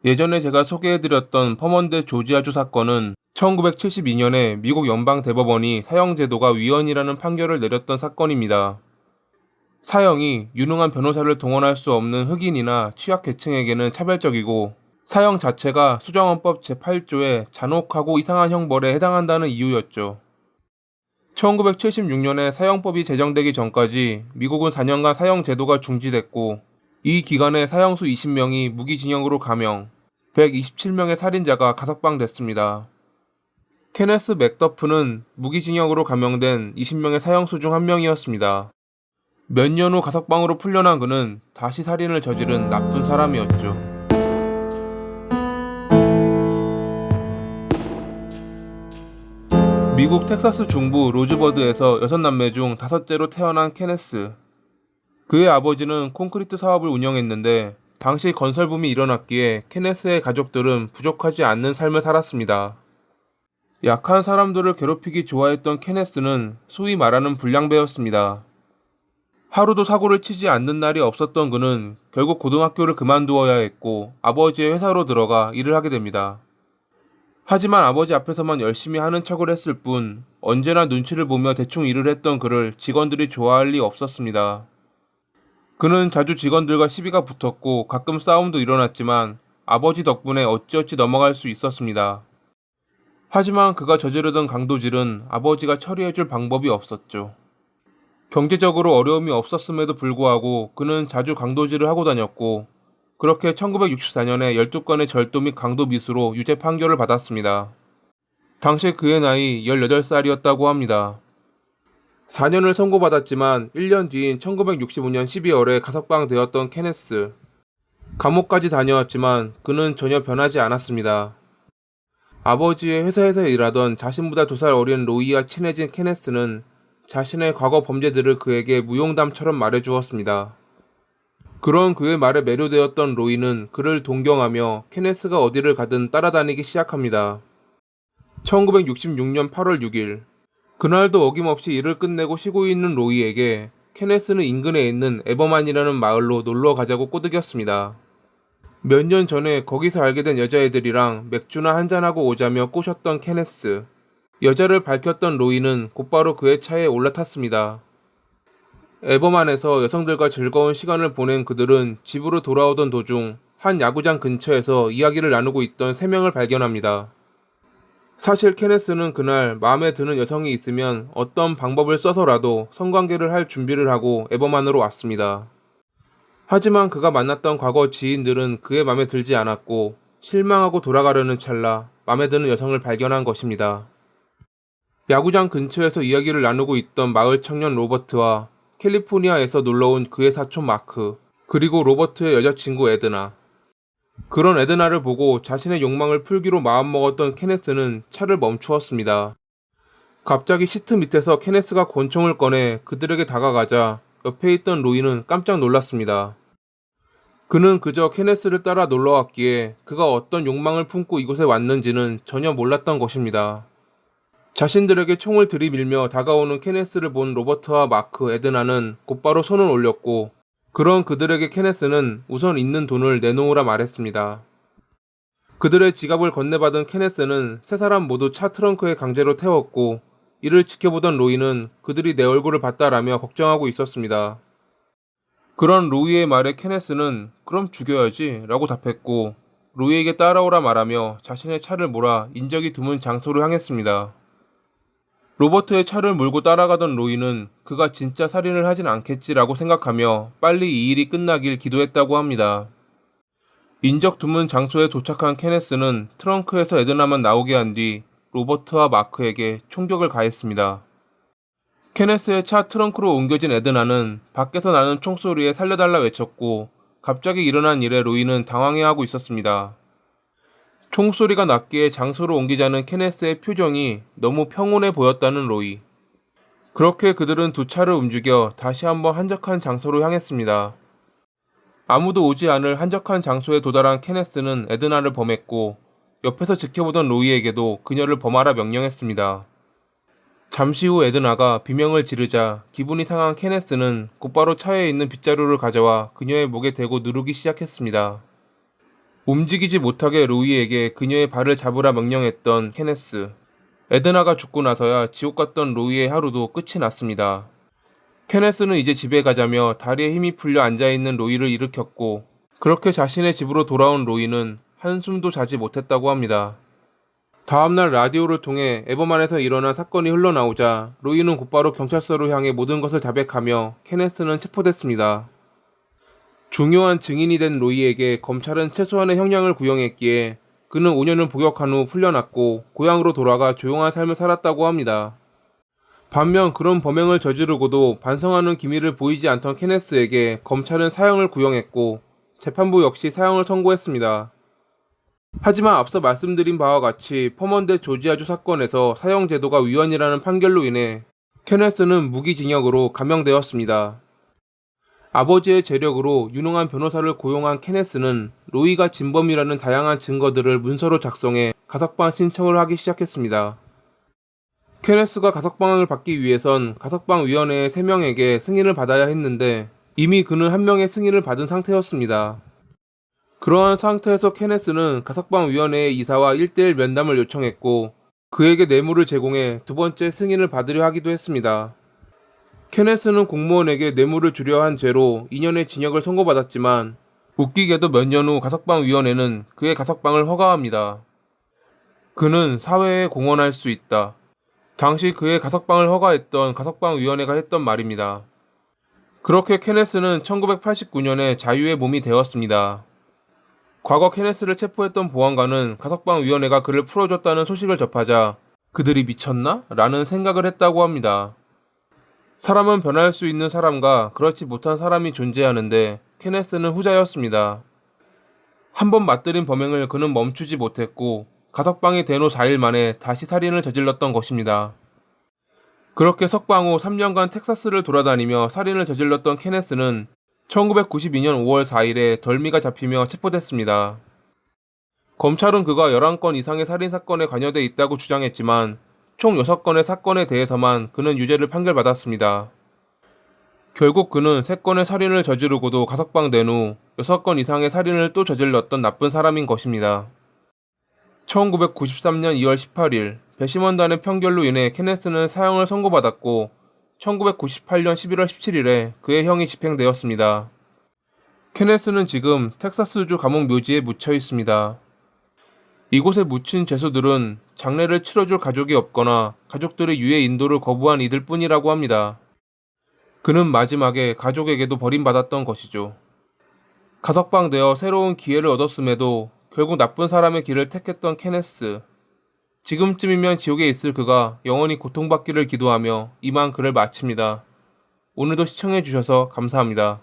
예전에 제가 소개해드렸던 퍼먼드 조지아주 사건은 1972년에 미국 연방대법원이 사형제도가 위헌이라는 판결을 내렸던 사건입니다. 사형이 유능한 변호사를 동원할 수 없는 흑인이나 취약계층에게는 차별적이고 사형 자체가 수정헌법 제8조의 잔혹하고 이상한 형벌에 해당한다는 이유였죠. 1976년에 사형법이 제정되기 전까지 미국은 4년간 사형제도가 중지됐고 이 기간에 사형수 20명이 무기징역으로 감형, 127명의 살인자가 가석방됐습니다. 케네스 맥더프는 무기징역으로 감형된 20명의 사형수 중 한 명이었습니다. 몇 년 후 가석방으로 풀려난 그는 다시 살인을 저지른 나쁜 사람이었죠. 미국 텍사스 중부 로즈버드에서 6남매 중 5째로 태어난 케네스. 그의 아버지는 콘크리트 사업을 운영했는데 당시 건설붐이 일어났기에 케네스의 가족들은 부족하지 않는 삶을 살았습니다. 약한 사람들을 괴롭히기 좋아했던 케네스는 소위 말하는 불량배였습니다. 하루도 사고를 치지 않는 날이 없었던 그는 결국 고등학교를 그만두어야 했고 아버지의 회사로 들어가 일을 하게 됩니다. 하지만 아버지 앞에서만 열심히 하는 척을 했을 뿐 언제나 눈치를 보며 대충 일을 했던 그를 직원들이 좋아할 리 없었습니다. 그는 자주 직원들과 시비가 붙었고 가끔 싸움도 일어났지만 아버지 덕분에 어찌어찌 넘어갈 수 있었습니다. 하지만 그가 저지르던 강도질은 아버지가 처리해줄 방법이 없었죠. 경제적으로 어려움이 없었음에도 불구하고 그는 자주 강도질을 하고 다녔고 그렇게 1964년에 12건의 절도 및 강도 미수로 유죄 판결을 받았습니다. 당시 그의 나이 18살이었다고 합니다. 4년을 선고받았지만 1년 뒤인 1965년 12월에 가석방되었던 케네스. 감옥까지 다녀왔지만 그는 전혀 변하지 않았습니다. 아버지의 회사에서 일하던 자신보다 2살 어린 로이와 친해진 케네스는 자신의 과거 범죄들을 그에게 무용담처럼 말해주었습니다. 그런 그의 말에 매료되었던 로이는 그를 동경하며 케네스가 어디를 가든 따라다니기 시작합니다. 1966년 8월 6일, 그날도 어김없이 일을 끝내고 쉬고 있는 로이에게 케네스는 인근에 있는 에버만이라는 마을로 놀러 가자고 꼬드겼습니다. 몇 년 전에 거기서 알게 된 여자애들이랑 맥주나 한잔하고 오자며 꼬셨던 케네스. 여자를 밝혔던 로이는 곧바로 그의 차에 올라탔습니다. 에버만에서 여성들과 즐거운 시간을 보낸 그들은 집으로 돌아오던 도중 한 야구장 근처에서 이야기를 나누고 있던 3명을 발견합니다. 사실 케네스는 그날 마음에 드는 여성이 있으면 어떤 방법을 써서라도 성관계를 할 준비를 하고 에버만으로 왔습니다. 하지만 그가 만났던 과거 지인들은 그의 맘에 들지 않았고 실망하고 돌아가려는 찰나 맘에 드는 여성을 발견한 것입니다. 야구장 근처에서 이야기를 나누고 있던 마을 청년 로버트와 캘리포니아에서 놀러온 그의 사촌 마크, 그리고 로버트의 여자친구 에드나. 그런 에드나를 보고 자신의 욕망을 풀기로 마음먹었던 케네스는 차를 멈추었습니다. 갑자기 시트 밑에서 케네스가 권총을 꺼내 그들에게 다가가자 옆에 있던 로이는 깜짝 놀랐습니다. 그는 그저 케네스를 따라 놀러왔기에 그가 어떤 욕망을 품고 이곳에 왔는지는 전혀 몰랐던 것입니다. 자신들에게 총을 들이밀며 다가오는 케네스를 본 로버트와 마크, 에드나는 곧바로 손을 올렸고 그런 그들에게 케네스는 우선 있는 돈을 내놓으라 말했습니다. 그들의 지갑을 건네받은 케네스는 3사람 모두 차 트렁크에 강제로 태웠고 이를 지켜보던 로이는 그들이 내 얼굴을 봤다라며 걱정하고 있었습니다. 그런 로이의 말에 케네스는 그럼 죽여야지 라고 답했고 로이에게 따라오라 말하며 자신의 차를 몰아 인적이 드문 장소로 향했습니다. 로버트의 차를 몰고 따라가던 로이는 그가 진짜 살인을 하진 않겠지라고 생각하며 빨리 이 일이 끝나길 기도했다고 합니다. 인적 드문 장소에 도착한 케네스는 트렁크에서 에드나만 나오게 한 뒤 로버트와 마크에게 총격을 가했습니다. 케네스의 차 트렁크로 옮겨진 에드나는 밖에서 나는 총소리에 살려달라 외쳤고 갑자기 일어난 일에 로이는 당황해하고 있었습니다. 총소리가 났기에 장소로 옮기자는 케네스의 표정이 너무 평온해 보였다는 로이. 그렇게 그들은 두 차를 움직여 다시 한번 한적한 장소로 향했습니다. 아무도 오지 않을 한적한 장소에 도달한 케네스는 에드나를 범했고 옆에서 지켜보던 로이에게도 그녀를 범하라 명령했습니다. 잠시 후 에드나가 비명을 지르자 기분이 상한 케네스는 곧바로 차에 있는 빗자루를 가져와 그녀의 목에 대고 누르기 시작했습니다. 움직이지 못하게 로이에게 그녀의 발을 잡으라 명령했던 케네스. 에드나가 죽고 나서야 지옥 같던 로이의 하루도 끝이 났습니다. 케네스는 이제 집에 가자며 다리에 힘이 풀려 앉아있는 로이를 일으켰고, 그렇게 자신의 집으로 돌아온 로이는 한숨도 자지 못했다고 합니다. 다음날 라디오를 통해 에버만에서 일어난 사건이 흘러나오자 로이는 곧바로 경찰서로 향해 모든 것을 자백하며 케네스는 체포됐습니다. 중요한 증인이 된 로이에게 검찰은 최소한의 형량을 구형했기에 그는 5년을 복역한 후 풀려났고 고향으로 돌아가 조용한 삶을 살았다고 합니다. 반면 그런 범행을 저지르고도 반성하는 기미를 보이지 않던 케네스에게 검찰은 사형을 구형했고 재판부 역시 사형을 선고했습니다. 하지만 앞서 말씀드린 바와 같이 퍼먼대 조지아주 사건에서 사형 제도가 위헌이라는 판결로 인해 케네스는 무기징역으로 감형되었습니다. 아버지의 재력으로 유능한 변호사를 고용한 케네스는 로이가 진범이라는 다양한 증거들을 문서로 작성해 가석방 신청을 하기 시작했습니다. 케네스가 가석방을 받기 위해선 가석방위원회의 3명에게 승인을 받아야 했는데 이미 그는 1명의 승인을 받은 상태였습니다. 그러한 상태에서 케네스는 가석방위원회의 이사와 1대1 면담을 요청했고 그에게 뇌물을 제공해 2번째 승인을 받으려 하기도 했습니다. 케네스는 공무원에게 뇌물을 주려 한 죄로 2년의 징역을 선고받았지만 웃기게도 몇 년 후 가석방위원회는 그의 가석방을 허가합니다. 그는 사회에 공헌할 수 있다. 당시 그의 가석방을 허가했던 가석방위원회가 했던 말입니다. 그렇게 케네스는 1989년에 자유의 몸이 되었습니다. 과거 케네스를 체포했던 보안관은 가석방위원회가 그를 풀어줬다는 소식을 접하자 그들이 미쳤나? 라는 생각을 했다고 합니다. 사람은 변할 수 있는 사람과 그렇지 못한 사람이 존재하는데 케네스는 후자였습니다. 한번 맞들인 범행을 그는 멈추지 못했고 가석방이 된 후 4일 만에 다시 살인을 저질렀던 것입니다. 그렇게 석방 후 3년간 텍사스를 돌아다니며 살인을 저질렀던 케네스는 1992년 5월 4일에 덜미가 잡히며 체포됐습니다. 검찰은 그가 11건 이상의 살인사건에 관여돼 있다고 주장했지만 총 6건의 사건에 대해서만 그는 유죄를 판결받았습니다. 결국 그는 3건의 살인을 저지르고도 가석방된 후 6건 이상의 살인을 또 저질렀던 나쁜 사람인 것입니다. 1993년 2월 18일 배심원단의 판결로 인해 케네스는 사형을 선고받았고 1998년 11월 17일에 그의 형이 집행되었습니다. 케네스는 지금 텍사스주 감옥 묘지에 묻혀 있습니다. 이곳에 묻힌 죄수들은 장례를 치러줄 가족이 없거나 가족들의 유해 인도를 거부한 이들 뿐이라고 합니다. 그는 마지막에 가족에게도 버림받았던 것이죠. 가석방되어 새로운 기회를 얻었음에도 결국 나쁜 사람의 길을 택했던 케네스. 지금쯤이면 지옥에 있을 그가 영원히 고통받기를 기도하며 이만 글을 마칩니다. 오늘도 시청해주셔서 감사합니다.